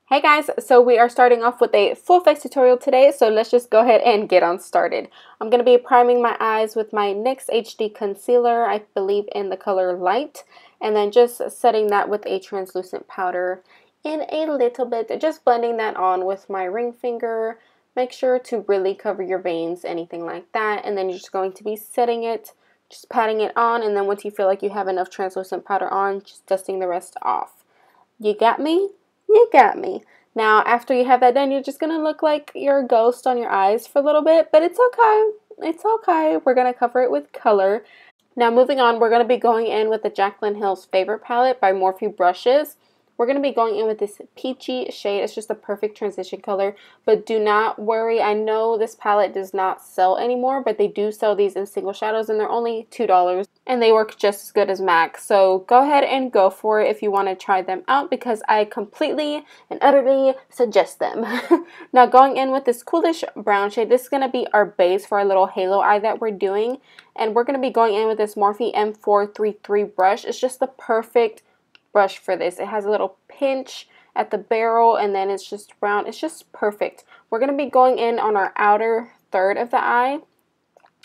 Hey guys, so we are starting off with a full face tutorial today, so let's just go ahead and get on started. I'm going to be priming my eyes with my NYX HD concealer, I believe in the color Light, and then just setting that with a translucent powder in a little bit, just blending that on with my ring finger. Make sure to really cover your veins, anything like that, and then you're just going to be setting it, just patting it on, and then once you feel like you have enough translucent powder on, just dusting the rest off. You got me? You got me. Now, after you have that done, you're just going to look like you're a ghost on your eyes for a little bit, but it's okay. It's okay. We're going to cover it with color. Now, moving on, we're going to be going in with the Jaclyn Hill's Favorite Palette by Morphe Brushes. We're going to be going in with this peachy shade. It's just a perfect transition color, but do not worry. I know this palette does not sell anymore, but they do sell these in single shadows, and they're only $2, and they work just as good as MAC. So go ahead and go for it if you want to try them out, because I completely and utterly suggest them. Now, going in with this coolish brown shade, this is going to be our base for our little halo eye that we're doing, and we're going to be going in with this Morphe M433 brush. It's just the perfect brush for this. It has a little pinch at the barrel, and then it's just round. It's just perfect. We're going to be going in on our outer third of the eye.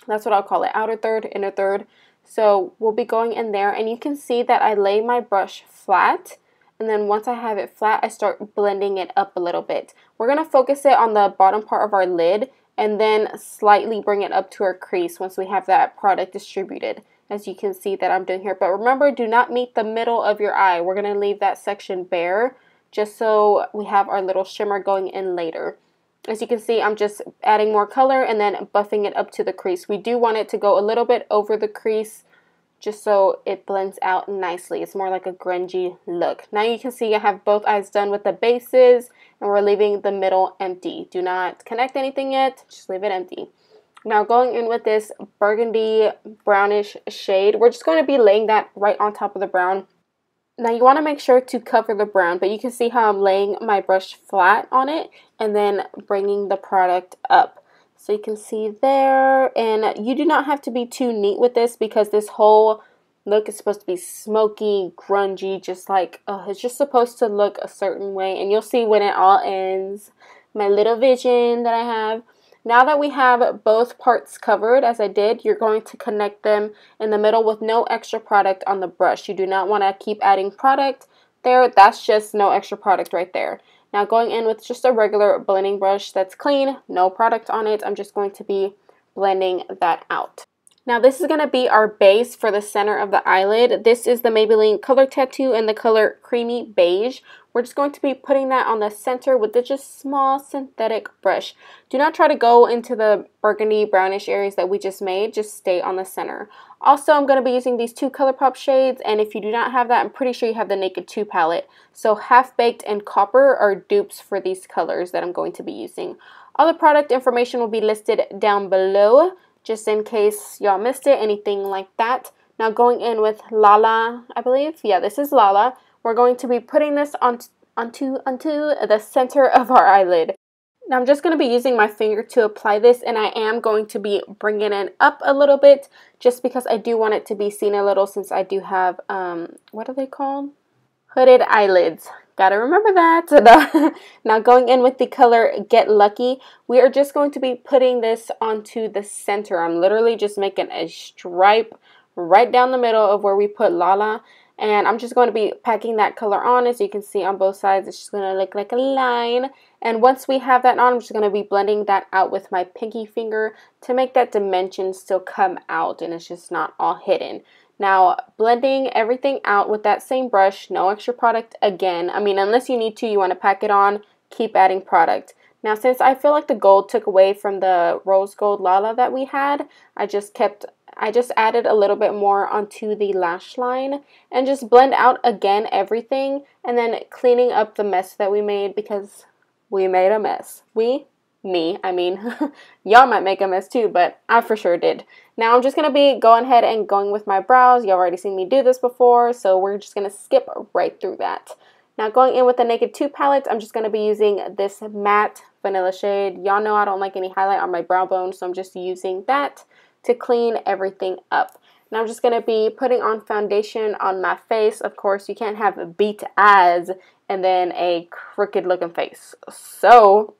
That's what I'll call it, outer third, inner third. So we'll be going in there, and you can see that I lay my brush flat, and then once I have it flat, I start blending it up a little bit. We're going to focus it on the bottom part of our lid, and then slightly bring it up to our crease once we have that product distributed, as you can see that I'm doing here. But remember, do not meet the middle of your eye. We're going to leave that section bare just so we have our little shimmer going in later. As you can see, I'm just adding more color and then buffing it up to the crease. We do want it to go a little bit over the crease just so it blends out nicely. It's more like a grungy look. Now you can see I have both eyes done with the bases, and we're leaving the middle empty. Do not connect anything yet, just leave it empty. Now going in with this burgundy brownish shade, we're just going to be laying that right on top of the brown. Now you want to make sure to cover the brown, but you can see how I'm laying my brush flat on it and then bringing the product up. So you can see there, and you do not have to be too neat with this because this whole look is supposed to be smoky, grungy, just like, it's just supposed to look a certain way, and you'll see when it all ends, my little vision that I have. Now that we have both parts covered, as I did, you're going to connect them in the middle with no extra product on the brush. You do not want to keep adding product there. That's just no extra product right there. Now going in with just a regular blending brush that's clean, no product on it, I'm just going to be blending that out. Now this is going to be our base for the center of the eyelid. This is the Maybelline Color Tattoo in the color Creamy Beige. We're just going to be putting that on the center with the just small synthetic brush. Do not try to go into the burgundy brownish areas that we just made. Just stay on the center. Also, I'm going to be using these two Colourpop shades, and if you do not have that, I'm pretty sure you have the Naked 2 palette. So Half Baked and Copper are dupes for these colors that I'm going to be using. All the product information will be listed down below, just in case y'all missed it, anything like that. Now going in with Lala, I believe. Yeah, this is Lala. We're going to be putting this onto the center of our eyelid. Now I'm just going to be using my finger to apply this, and I am going to be bringing it up a little bit just because I do want it to be seen a little, since I do have, what are they called? Hooded eyelids. Gotta remember that. Now going in with the color Get Lucky, we are just going to be putting this onto the center. I'm literally just making a stripe right down the middle of where we put Lala. And I'm just going to be packing that color on. As you can see on both sides, it's just going to look like a line. And once we have that on, I'm just going to be blending that out with my pinky finger to make that dimension still come out and it's just not all hidden. Now, blending everything out with that same brush, no extra product again. I mean, unless you need to, you want to pack it on, keep adding product. Now, since I feel like the gold took away from the rose gold Lala that we had, I just added a little bit more onto the lash line and just blend out again everything, and then cleaning up the mess that we made, because we made a mess. I mean, y'all might make a mess too, but I for sure did. Now I'm just going to be going ahead and going with my brows. Y'all already seen me do this before, so we're just going to skip right through that. Now going in with the Naked 2 palette, I'm just going to be using this matte vanilla shade. Y'all know I don't like any highlight on my brow bone, so I'm just using that to clean everything up. Now I'm just going to be putting on foundation on my face. Of course, you can't have beat eyes and then a crooked looking face. So,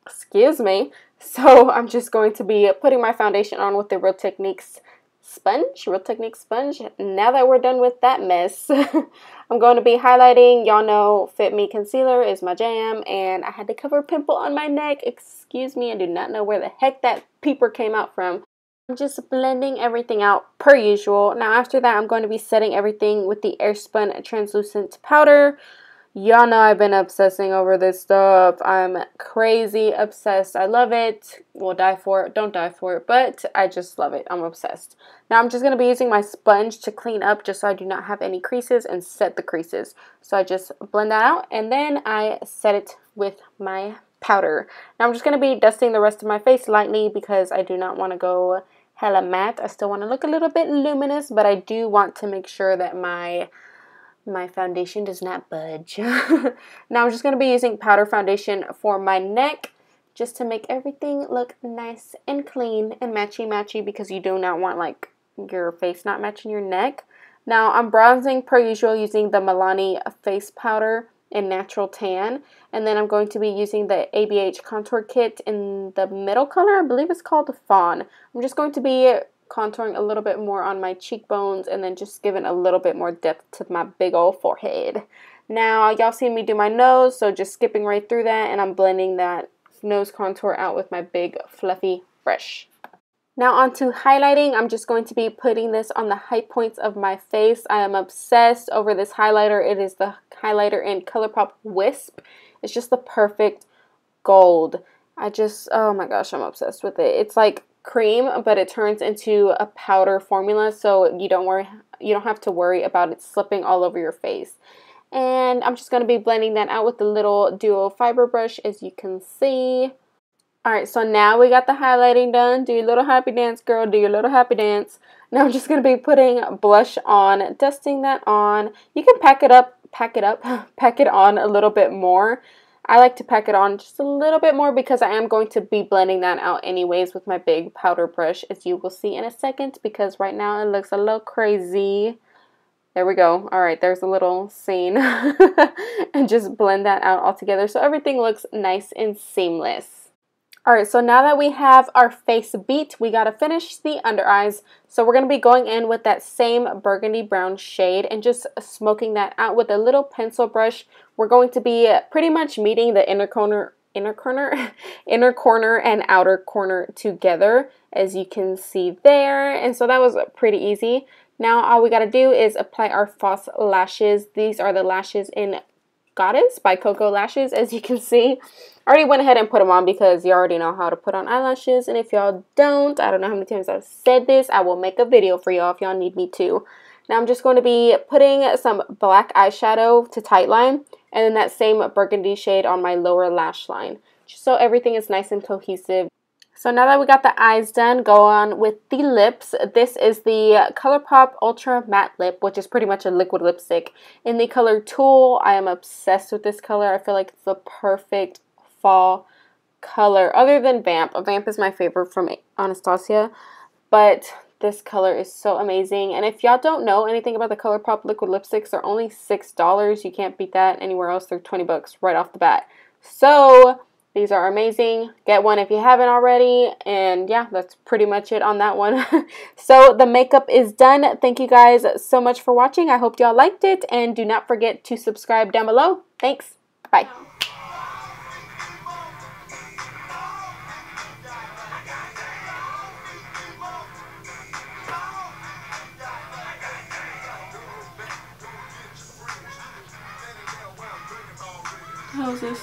excuse me. So I'm just going to be putting my foundation on with the Real Techniques sponge. Now that we're done with that mess, I'm going to be highlighting. Y'all know Fit Me Concealer is my jam, and I had to cover a pimple on my neck. Excuse me, I do not know where the heck that peeper came out from. I'm just blending everything out per usual. Now after that, I'm going to be setting everything with the Airspun Translucent Powder. Y'all know I've been obsessing over this stuff. I'm crazy obsessed. I love it. Will die for it. Don't die for it. But I just love it. I'm obsessed. Now I'm just going to be using my sponge to clean up just so I do not have any creases and set the creases. So I just blend that out and then I set it with my powder. Now I'm just going to be dusting the rest of my face lightly because I do not want to go hella matte. I still want to look a little bit luminous, but I do want to make sure that my foundation does not budge. Now I'm just going to be using powder foundation for my neck just to make everything look nice and clean and matchy because you do not want like your face not matching your neck. Now I'm bronzing per usual using the Milani face powder in Natural Tan, and then I'm going to be using the ABH contour kit in the middle color. I believe it's called Fawn. I'm just going to be contouring a little bit more on my cheekbones and then just giving a little bit more depth to my big old forehead. Now y'all seen me do my nose, so just skipping right through that, and I'm blending that nose contour out with my big fluffy brush. Now on to highlighting. I'm just going to be putting this on the high points of my face. I am obsessed over this highlighter. It is the highlighter in Colourpop Wisp. It's just the perfect gold. Oh my gosh, I'm obsessed with it. It's like cream, but it turns into a powder formula, so you don't have to worry about it slipping all over your face. And I'm just going to be blending that out with the little duo fiber brush, as you can see. Alright, so now we got the highlighting done. Do your little happy dance, girl. Do your little happy dance. Now I'm just going to be putting blush on, dusting that on. You can pack it on a little bit more. I like to pack it on just a little bit more because I am going to be blending that out anyways with my big powder brush, as you will see in a second, because right now it looks a little crazy. There we go. Alright, there's a little scene. And just blend that out all together so everything looks nice and seamless. Alright, so now that we have our face beat, we gotta finish the under eyes. So we're gonna be going in with that same burgundy brown shade and just smoking that out with a little pencil brush. We're going to be pretty much meeting the inner corner and outer corner together, as you can see there. And so that was pretty easy. Now all we gotta do is apply our false lashes. These are the lashes in Goddess by Koko Lashes, as you can see. I already went ahead and put them on because you already know how to put on eyelashes, and if y'all don't, I don't know how many times I've said this, I will make a video for y'all if y'all need me to. Now I'm just going to be putting some black eyeshadow to tightline, and then that same burgundy shade on my lower lash line, just so everything is nice and cohesive. So now that we got the eyes done, go on with the lips. This is the Colourpop Ultra Matte Lip, which is pretty much a liquid lipstick in the color Tulle. I am obsessed with this color. I feel like it's the perfect fall color, other than Vamp. Vamp is my favorite from Anastasia, but this color is so amazing. And if y'all don't know anything about the Colourpop liquid lipsticks, they're only $6. You can't beat that anywhere else. They're 20 bucks right off the bat. So these are amazing. Get one if you haven't already. And yeah, that's pretty much it on that one. So the makeup is done. Thank you guys so much for watching. I hope y'all liked it. And do not forget to subscribe down below. Thanks. Bye. How is this?